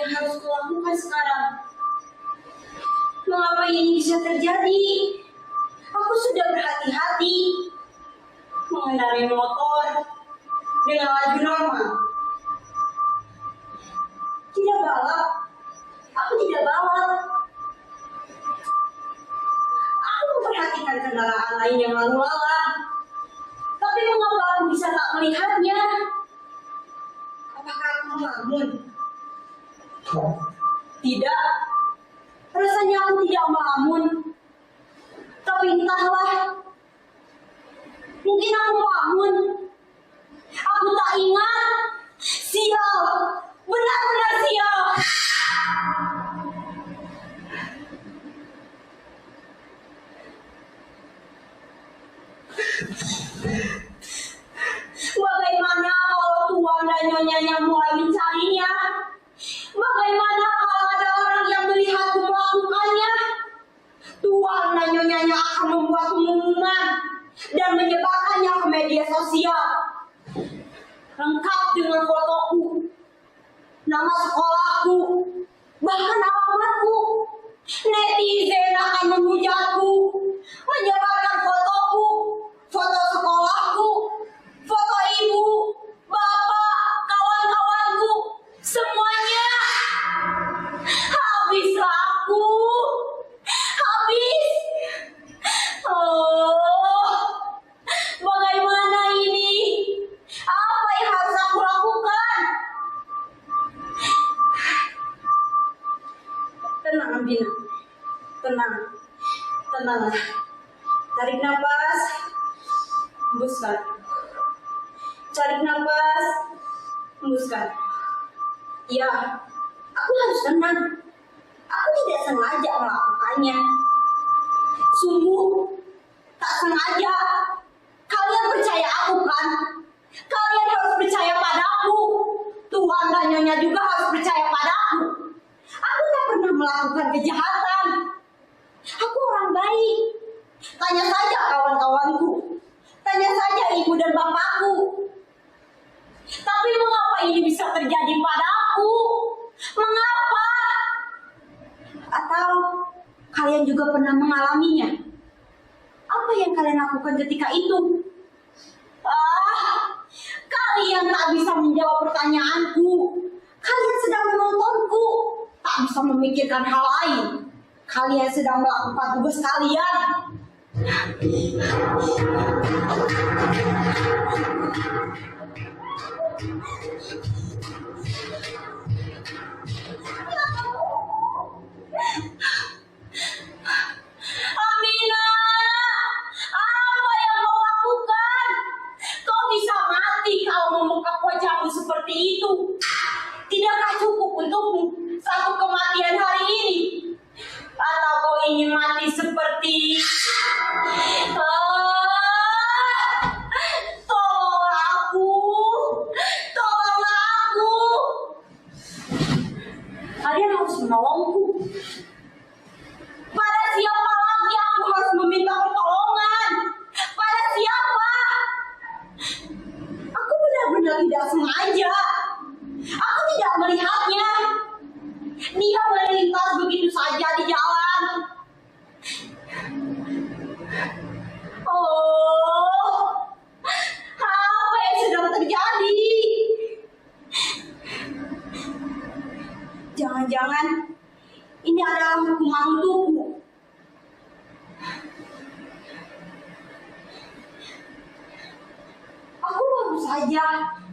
yang harus kulakukan sekarang? Mengapa ini bisa terjadi? Aku sudah berhati-hati mengendarai motor dengan laju normal. Tidak balap. Aku tidak balap. Aku memperhatikan kendaraan lain yang lalu lalang. Tapi mengapa aku bisa tak melihatnya? Apakah aku melamun? Tidak. Rasanya aku tidak melamun. Tapi entahlah. Mungkin aku melamun. Aku tak ingat. Sial. Benar-benar sial. Bagaimana kalau tuan dan nyonyanya mulai mencarinya? Bagaimana kalau ada orang yang melihatku melakukannya? Tuan dan nyonyanya akan membuat pengumuman dan menyebarkannya ke media sosial, lengkap dengan fotoku, nama sekolahku, bahkan alamatku. Netizen akan menghujatku, menyebarkan fotoku, foto sekolahku, foto ibu, bapak, kawan-kawanku, semuanya. Habislah aku. Habis. Oh, bagaimana ini? Apa yang harus aku lakukan? Tenang, Ambina. Tenang. Tenanglah. Tarik nafas. Hembuskan. Tarik nafas. Hembuskan. Ya, aku harus tenang. Aku tidak sengaja melakukannya. Sungguh, tak sengaja. Kalian percaya aku kan? Kalian harus percaya padaku. Tuhan dan Nyonya juga harus percaya padaku. Aku tak pernah melakukan kejahatan. Aku orang baik. Tanya saja kawan-kawanku. Tanya saja ibu dan bapakku. Tapi mengapa ini bisa terjadi padaku? Mengapa? Atau kalian juga pernah mengalaminya? Apa yang kalian lakukan ketika itu? Kalian tak bisa menjawab pertanyaanku. Kalian sedang menontonku, tak bisa memikirkan hal lain. Kalian sedang melakukan tugas kalian. Amina, apa yang kau lakukan? Kau bisa mati kalau membuka wajahmu seperti itu. Tidakkah cukup untukmu satu kematian hari ini? Atau kau ingin mati seperti... Tolong aku. Tolonglah aku. Kalian harus menolongku. Pada siapa lagi aku harus meminta pertolongan? Pada siapa? Aku benar-benar tidak sengaja. Aku tidak melihatnya. Dia melintas begitu saja di jalan. Oh, apa yang sedang terjadi? Jangan-jangan ini adalah hukuman untukku. Aku baru saja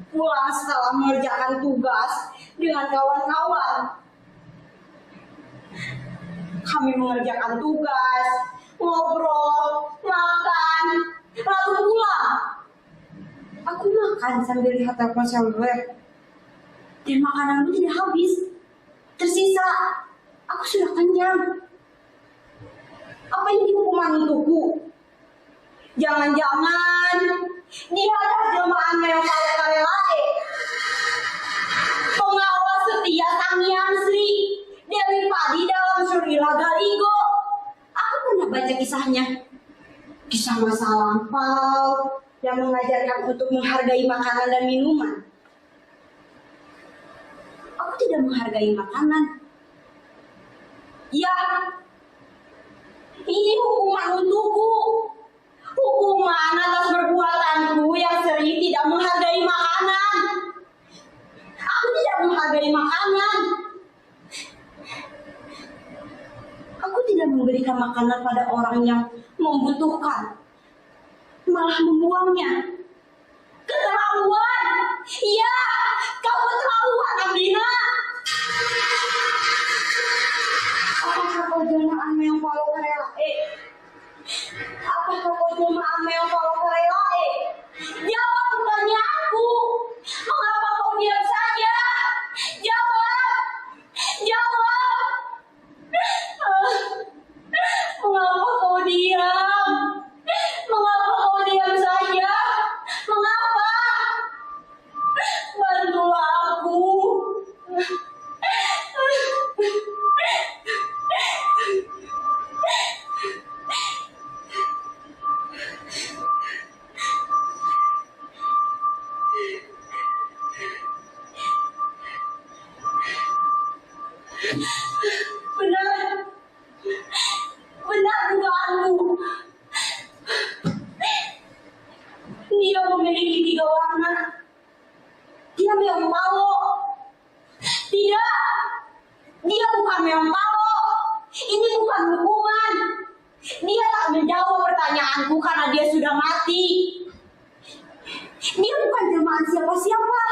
pulang setelah mengerjakan tugas dengan kawan-kawan. Kami mengerjakan tugas, ngobrol, makan, lalu pulang. Aku makan sambil lihat telepon seluler. Dan makananku tidak habis. Tersisa. Aku sudah kenyang. Apa ini hukuman untukku? Jangan-jangan dia adalah jelmaan yang kare-kare. Pengawal setia Sang Hyang Sri, Dewi Padi dalam Surila Galigo. Aku pernah baca kisahnya. Kisah masa lampau yang mengajarkan untuk menghargai makanan dan minuman. Aku tidak menghargai makanan. Ya, ini hukuman untukku. Hukuman atas perbuatanku yang sering tidak menghargai makanan. Aku tidak menghargai makanan. Aku tidak memberikan makanan pada orang yang membutuhkan, malah membuangnya. Keterlaluan. Ya, kau keterlaluan, Amrina. Apakah kau jemaah yang follow rela? Apakah kau jemaah yang follow rela? Jawab pertanyaanku. Mengapa kau diam saja? Jawab. Jawab. Mengapa kau diam? Mengapa kau diam saja? Mengapa? Bantulah aku. Benar. Benar dugaanmu. Dia memiliki 3 warna. Dia meong palo. Tidak. Dia bukan meong palo. Ini bukan hukuman. Dia tak menjawab pertanyaanku karena dia sudah mati. Dia bukan jemaah siapa-siapa.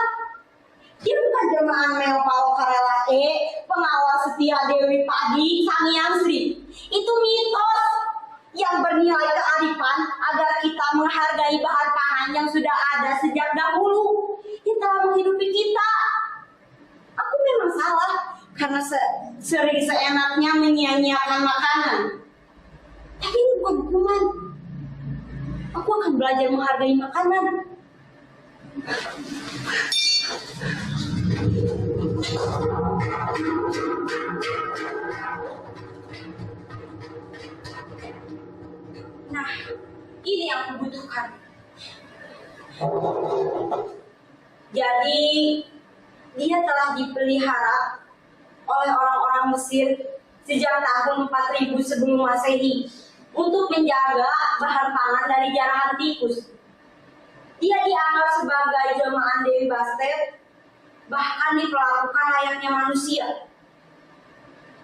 Dia bukan jemaah meong palo karela pengawal setia Dewi Padi Sangiang Sri. Itu mitos yang bernilai kearifan agar kita menghargai bahan pangan yang sudah ada sejak dahulu yang telah menghidupi kita. Aku memang salah karena sering seenaknya menyia-nyiakan makanan. Tapi ini bukan hukuman. Aku akan belajar menghargai makanan. Nah, ini yang aku butuhkan. Jadi, dia telah dipelihara oleh orang-orang Mesir sejak tahun 4000 sebelum Masehi untuk menjaga bahan pangan dari jarahan tikus. Dia dianggap sebagai jelmaan Dewi Bastet, bahkan diperlakukan layaknya manusia.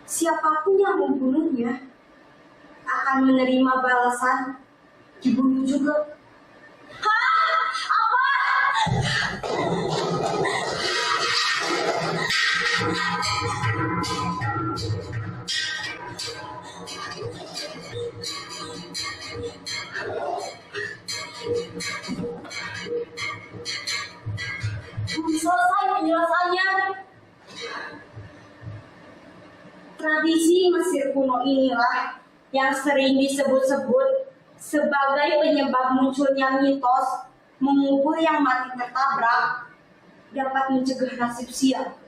Siapapun yang membunuhnya akan menerima balasan dibunuh juga. Hah? Apa? Selesai penjelasannya. Tradisi Mesir kuno inilah yang sering disebut-sebut sebagai penyebab munculnya mitos mengubur yang mati tertabrak dapat mencegah nasib sial.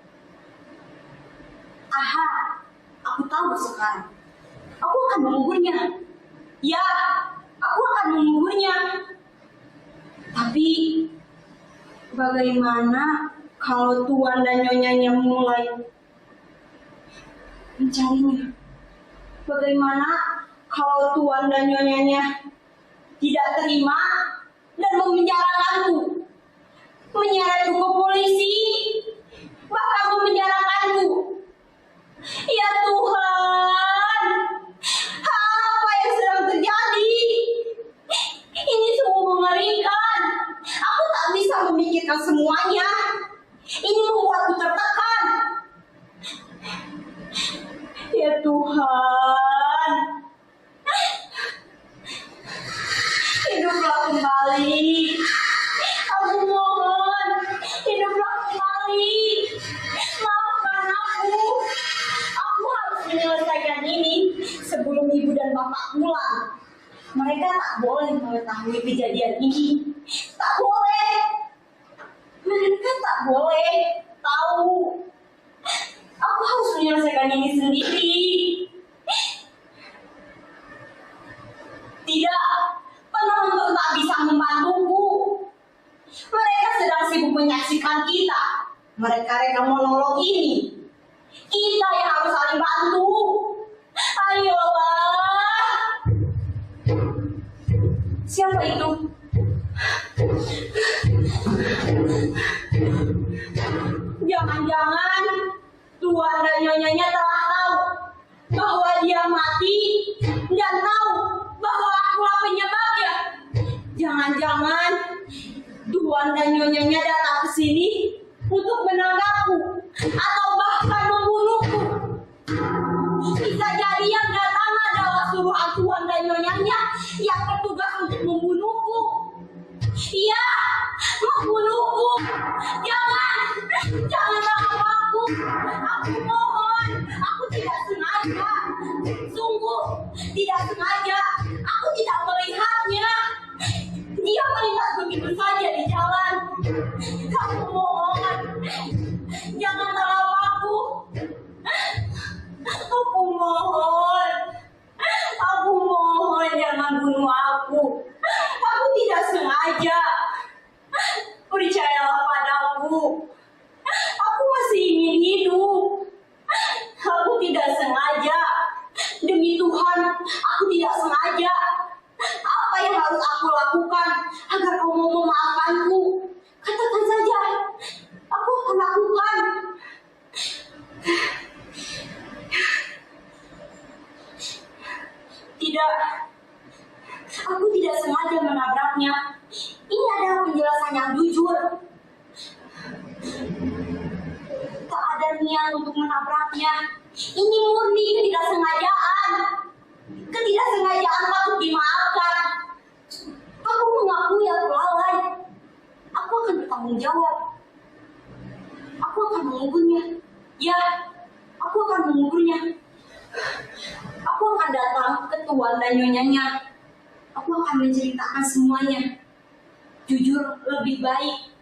Aha, aku tahu sekarang. Aku akan menguburnya. Ya, aku akan menguburnya. Tapi bagaimana kalau tuan dan nyonyanya mulai mencarinya? Bagaimana kalau tuan dan nyonyanya tidak terima dan memenjarakanku, menyeretku ke polisi, bahkan memenjarakanku? Ya Tuhan, apa yang sedang terjadi? Ini semua mengerikan. Aku tak bisa memikirkan semuanya. Ini membuatku tertekan. Ya Tuhan, hiduplah kembali. Aku mohon, hiduplah kembali. Maafkan aku. Aku harus menyelesaikan ini sebelum ibu dan bapak pulang. Mereka tak boleh mengetahui kejadian ini. Tak boleh. Mereka tak boleh tahu. Aku harus menyelesaikan ini sendiri. Tidak, penonton tak bisa membantuku. Mereka sedang sibuk menyaksikan kita. Mereka reka monolog ini. Jangan-jangan tuan dan nyonyanya telah tahu bahwa dia mati dan tahu bahwa akulah penyebabnya. Jangan-jangan tuan dan nyonyanya datang ke sini untuk menangkapku atau bahkan membunuhku. Bisa jadi yang datang adalah suruhan tuan dan nyonyanya yang bertugas untuk membunuhku. Iya, membunuhku. Jangan tangkap aku. Aku mohon, aku tidak sengaja. Sungguh, tidak sengaja. Aku tidak melihatnya. Dia melintas begitu saja di jalan. Aku mohon, jangan tangkap aku. Aku mohon, jangan bunuh aku. Aku tidak sengaja. Percayalah padaku. Aku masih ingin hidup. Aku tidak sengaja. Demi Tuhan, aku tidak sengaja. Apa yang harus aku lakukan agar kau mau memaafkanku? Katakan saja. Aku akan lakukan. Tidak. Aku tidak sengaja menabraknya. Ini adalah penjelasan yang jujur. Tak ada niat untuk menabraknya. Ini murni ketidaksengajaan. Ketidaksengajaan patut dimaafkan. Aku mengakui aku lalai. Aku akan bertanggung jawab. Aku akan mengugurnya. Ya, aku akan mengugurnya. Aku akan datang ke tuan dan nyonyanya. Aku akan menceritakan semuanya. Jujur lebih baik.